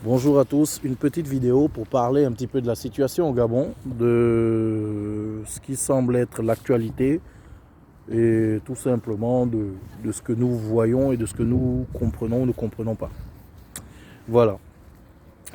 Bonjour à tous, une petite vidéo pour parler un petit peu de la situation au Gabon, de ce qui semble être l'actualité et tout simplement de ce que nous voyons et de ce que nous comprenons ou ne comprenons pas. Voilà.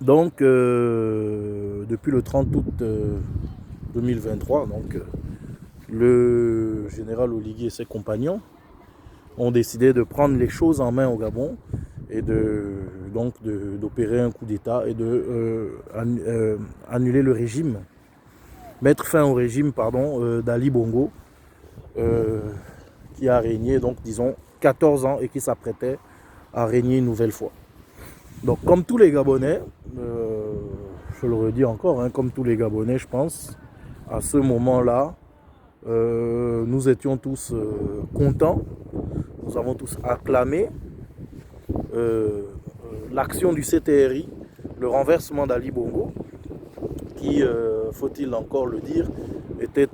Donc, depuis le 30 août 2023, le général Oligui et ses compagnons ont décidé de prendre les choses en main au Gabon et d'opérer un coup d'État et annuler le régime, mettre fin au régime d'Ali Bongo, euh, qui a régné, donc disons, 14 ans et qui s'apprêtait à régner une nouvelle fois. Donc comme tous les Gabonais, je le redis encore, hein, comme tous les Gabonais, je pense, à ce moment-là, nous étions tous contents, nous avons tous acclamé euh, l'action du CTRI, le renversement d'Ali Bongo, qui, faut-il encore le dire, était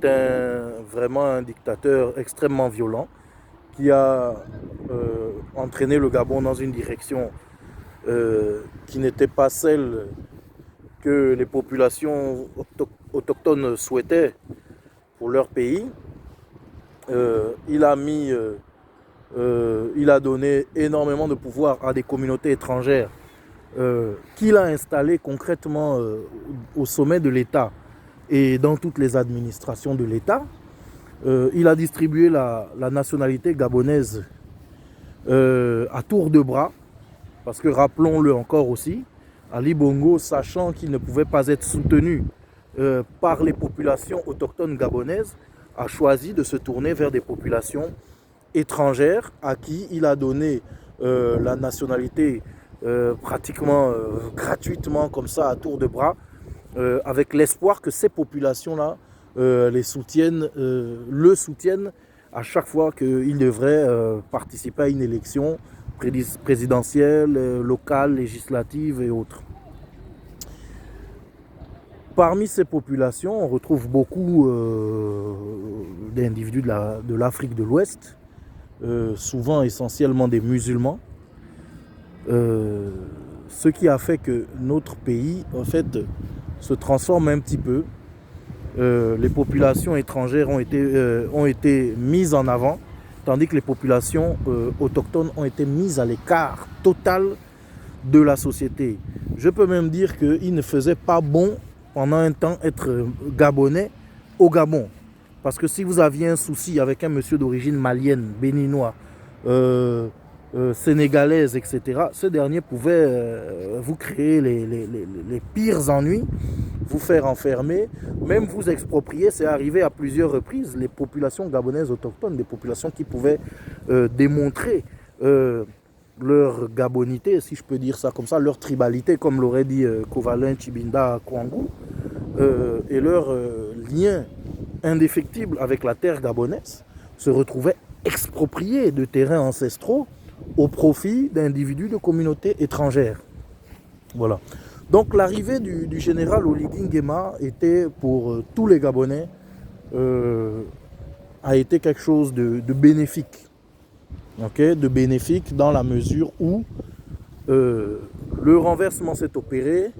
vraiment un dictateur extrêmement violent, qui a entraîné le Gabon dans une direction qui n'était pas celle que les populations autochtones souhaitaient pour leur pays. Il a donné énormément de pouvoir à des communautés étrangères qu'il a installées concrètement au sommet de l'État et dans toutes les administrations de l'État. Il a distribué la nationalité gabonaise à tour de bras, parce que rappelons-le encore aussi, Ali Bongo, sachant qu'il ne pouvait pas être soutenu par les populations autochtones gabonaises, a choisi de se tourner vers des populations étrangères à qui il a donné la nationalité pratiquement gratuitement, comme ça, à tour de bras, avec l'espoir que ces populations-là le soutiennent à chaque fois qu'il devrait participer à une élection présidentielle, locale, législative et autres. Parmi ces populations, on retrouve beaucoup d'individus de l'Afrique de l'Ouest, souvent essentiellement des musulmans, ce qui a fait que notre pays, en fait, se transforme un petit peu. Les populations étrangères ont été mises en avant, tandis que les populations autochtones ont été mises à l'écart total de la société. Je peux même dire qu'il ne faisait pas bon pendant un temps être gabonais au Gabon. Parce que si vous aviez un souci avec un monsieur d'origine malienne, béninois, sénégalaise, etc., ce dernier pouvait vous créer les pires ennuis, vous faire enfermer, même vous exproprier. C'est arrivé à plusieurs reprises. Les populations gabonaises autochtones, des populations qui pouvaient démontrer leur gabonité, si je peux dire ça comme ça, leur tribalité, comme l'aurait dit Kovalin Chibinda Kouangou, et leur lien indéfectible avec la terre gabonaise, se retrouvaient expropriés de terrains ancestraux au profit d'individus de communautés étrangères. Voilà. Donc l'arrivée du général Oligui Nguema était pour tous les Gabonais a été quelque chose de bénéfique. Okay, de bénéfique dans la mesure où le renversement s'est opéré,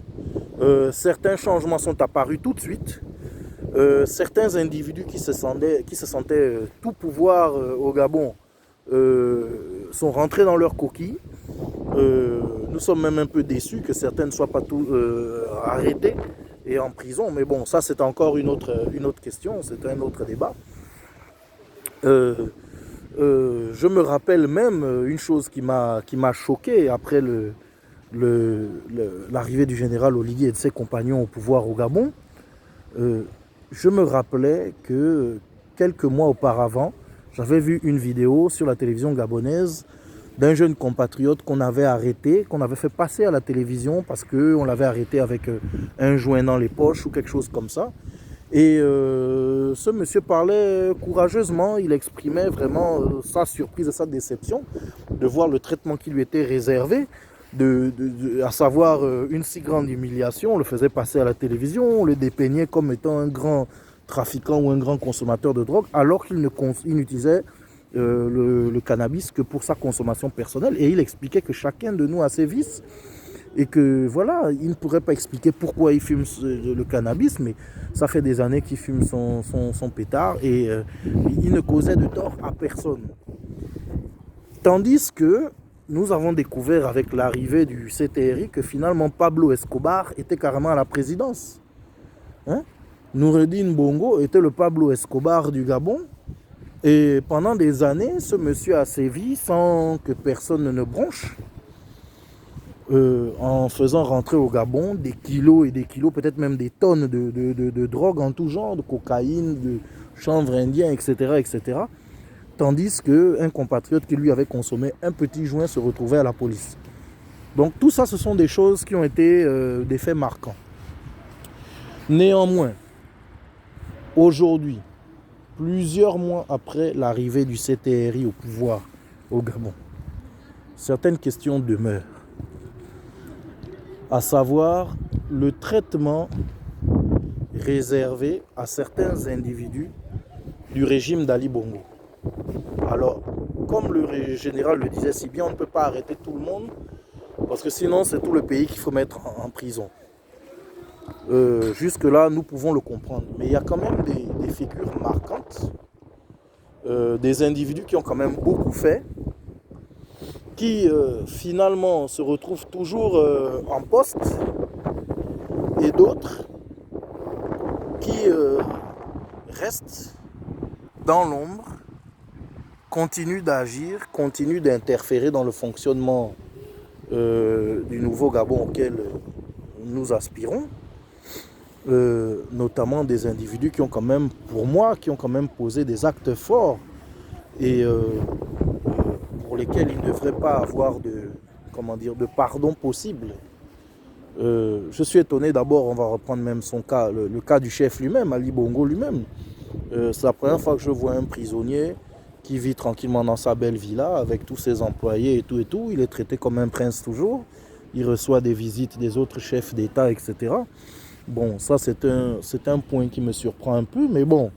certains changements sont apparus tout de suite, certains individus qui se sentaient tout pouvoir au Gabon sont rentrés dans leur coquille. Nous sommes même un peu déçus que certains ne soient pas tous arrêtés et en prison, mais bon, ça c'est encore une autre question, c'est un autre débat. Je me rappelle même une chose qui m'a choqué après l'arrivée du général Oligui et de ses compagnons au pouvoir au Gabon. Je me rappelais que quelques mois auparavant, j'avais vu une vidéo sur la télévision gabonaise d'un jeune compatriote qu'on avait arrêté, qu'on avait fait passer à la télévision parce qu'on l'avait arrêté avec un joint dans les poches ou quelque chose comme ça. Et ce monsieur parlait courageusement, il exprimait vraiment sa surprise et sa déception de voir le traitement qui lui était réservé, à savoir une si grande humiliation. On le faisait passer à la télévision, on le dépeignait comme étant un grand trafiquant ou un grand consommateur de drogue, alors qu'il n'utilisait le cannabis que pour sa consommation personnelle. Et il expliquait que chacun de nous a ses vices Et que voilà, il ne pourrait pas expliquer pourquoi il fume le cannabis, mais ça fait des années qu'il fume son pétard et il ne causait de tort à personne. Tandis que nous avons découvert avec l'arrivée du CTRI que finalement Pablo Escobar était carrément à la présidence. Hein? Noureddin Bongo était le Pablo Escobar du Gabon. Et pendant des années, ce monsieur a sévi sans que personne ne bronche. En faisant rentrer au Gabon des kilos et des kilos, peut-être même des tonnes de drogue en tout genre, de cocaïne, de chanvre indien, etc., etc. Tandis qu'un compatriote qui lui avait consommé un petit joint se retrouvait à la police. Donc tout ça, ce sont des choses qui ont été des faits marquants. Néanmoins, aujourd'hui, plusieurs mois après l'arrivée du CTRI au pouvoir au Gabon, certaines questions demeurent. À savoir le traitement réservé à certains individus du régime d'Ali Bongo. Alors, comme le général le disait si bien, on ne peut pas arrêter tout le monde, parce que sinon c'est tout le pays qu'il faut mettre en prison. Jusque-là, nous pouvons le comprendre. Mais il y a quand même des figures marquantes, des individus qui ont quand même beaucoup fait, qui finalement se retrouvent toujours en poste, et d'autres qui restent dans l'ombre, continuent d'agir, continuent d'interférer dans le fonctionnement du nouveau Gabon auquel nous aspirons, notamment des individus qui ont quand même, pour moi, qui ont quand même posé des actes forts et pour lesquels il ne devrait pas avoir de pardon possible. Je suis étonné, d'abord, on va reprendre même son cas, le cas du chef lui-même, Ali Bongo lui-même. C'est la première fois que je vois un prisonnier qui vit tranquillement dans sa belle villa avec tous ses employés et tout. Il est traité comme un prince toujours. Il reçoit des visites des autres chefs d'État, etc. Bon, ça c'est un point qui me surprend un peu, mais bon,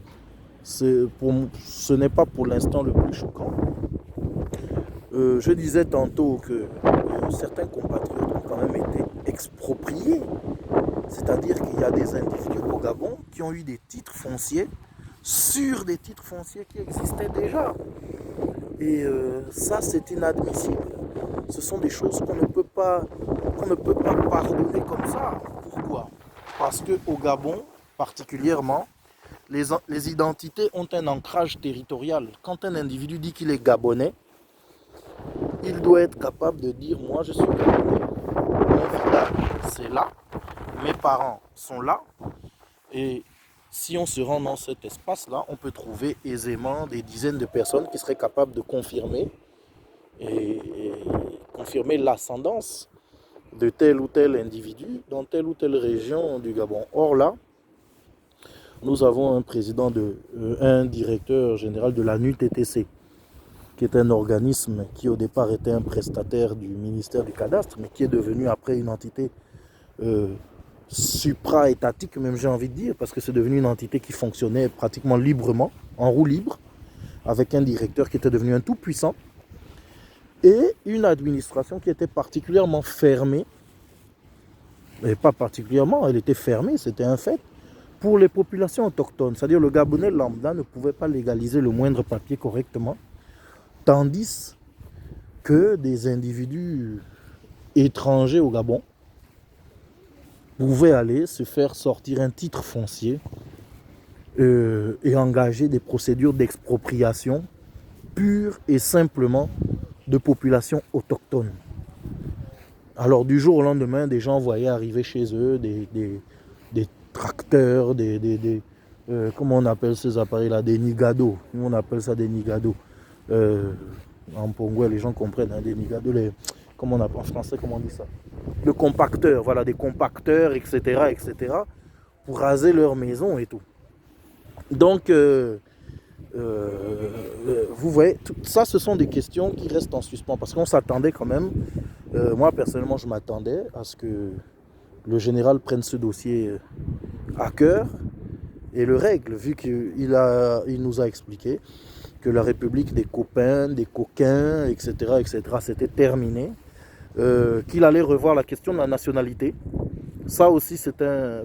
ce n'est pas pour l'instant le plus choquant. Je disais tantôt que certains compatriotes ont quand même été expropriés. C'est-à-dire qu'il y a des individus au Gabon qui ont eu des titres fonciers sur des titres fonciers qui existaient déjà. Et ça, c'est inadmissible. Ce sont des choses qu'on ne peut pas pardonner comme ça. Pourquoi? Parce qu'au Gabon, particulièrement, les identités ont un ancrage territorial. Quand un individu dit qu'il est gabonais, il doit être capable de dire: moi je suis gabonais, mon village c'est là, mes parents sont là, et si on se rend dans cet espace-là, on peut trouver aisément des dizaines de personnes qui seraient capables de confirmer et confirmer l'ascendance de tel ou tel individu dans telle ou telle région du Gabon. Or là, nous avons un directeur général de la NUTTC, qui est un organisme qui au départ était un prestataire du ministère du Cadastre, mais qui est devenu après une entité supra-étatique, même j'ai envie de dire, parce que c'est devenu une entité qui fonctionnait pratiquement librement, en roue libre, avec un directeur qui était devenu un tout puissant, et une administration qui était particulièrement fermée, et pas particulièrement, elle était fermée, c'était un fait, pour les populations autochtones. C'est-à-dire le Gabonais lambda ne pouvait pas légaliser le moindre papier correctement, tandis que des individus étrangers au Gabon pouvaient aller se faire sortir un titre foncier et engager des procédures d'expropriation pure et simplement de populations autochtones. Alors du jour au lendemain, des gens voyaient arriver chez eux des tracteurs, comment on appelle ces appareils-là, des nigados. Nous on appelle ça des nigados. En Pongouais, les gens comprennent, hein, des nigados, comment on appelle en français, comment on dit ça? Le compacteur, voilà, des compacteurs, etc., pour raser leur maison et tout. Donc, vous voyez, tout ça, ce sont des questions qui restent en suspens, parce qu'on s'attendait quand même, moi personnellement, je m'attendais à ce que le général prenne ce dossier à cœur et le règle, vu qu'il nous a expliqué que la République des copains, des coquins, etc., c'était terminé. qu'il allait revoir la question de la nationalité. Ça aussi,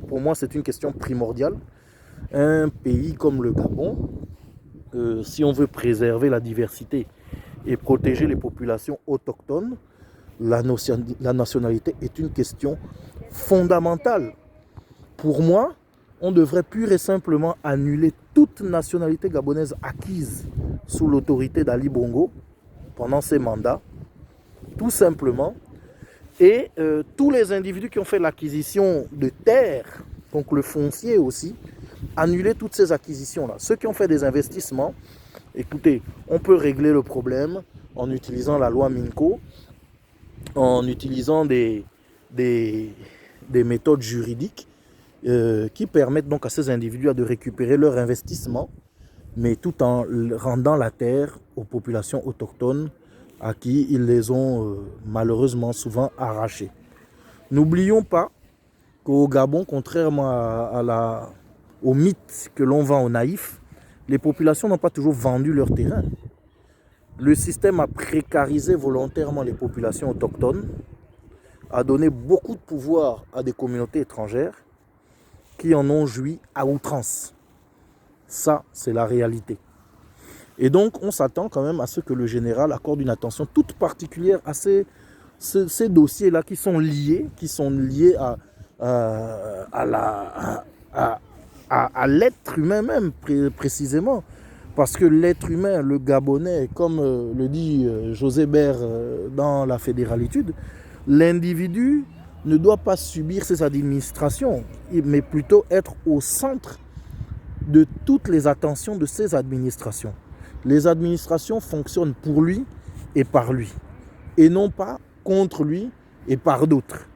pour moi, c'est une question primordiale. Un pays comme le Gabon, si on veut préserver la diversité et protéger les populations autochtones, la nationalité est une question fondamentale. Pour moi, on devrait pur et simplement annuler toute nationalité gabonaise acquise sous l'autorité d'Ali Bongo pendant ses mandats, tout simplement. Et tous les individus qui ont fait l'acquisition de terres, donc le foncier aussi, annuler toutes ces acquisitions-là. Ceux qui ont fait des investissements, écoutez, on peut régler le problème en utilisant la loi Minco, en utilisant des méthodes juridiques qui permettent donc à ces individus de récupérer leur investissement, mais tout en rendant la terre aux populations autochtones à qui ils les ont malheureusement souvent arrachés. N'oublions pas qu'au Gabon, contrairement au mythe que l'on vend aux naïfs, les populations n'ont pas toujours vendu leur terrain. Le système a précarisé volontairement les populations autochtones, a donné beaucoup de pouvoir à des communautés étrangères qui en ont joui à outrance. Ça, c'est la réalité. Et donc, on s'attend quand même à ce que le général accorde une attention toute particulière à ces dossiers-là qui sont liés à l'être humain même, précisément. Parce que l'être humain, le Gabonais, comme le dit José Bert dans la Fédéralitude, l'individu ne doit pas subir ses administrations, mais plutôt être au centre de toutes les attentions de ces administrations. Les administrations fonctionnent pour lui et par lui, et non pas contre lui et par d'autres.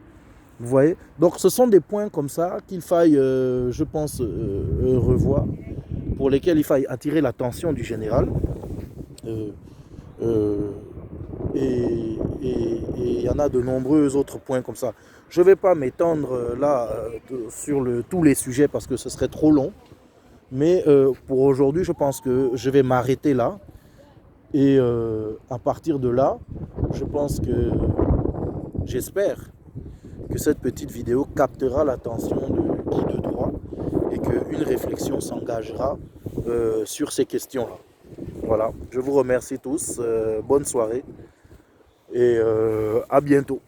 Vous voyez? Donc ce sont des points comme ça qu'il faille, je pense, revoir, pour lesquels il faille attirer l'attention du général. Et il y en a de nombreux autres points comme ça. Je ne vais pas m'étendre là sur tous les sujets parce que ce serait trop long. Mais pour aujourd'hui, je pense que je vais m'arrêter là. Et à partir de là, j'espère que cette petite vidéo captera l'attention de qui de droit et qu'une réflexion s'engagera sur ces questions-là. Voilà, je vous remercie tous. Bonne soirée et à bientôt.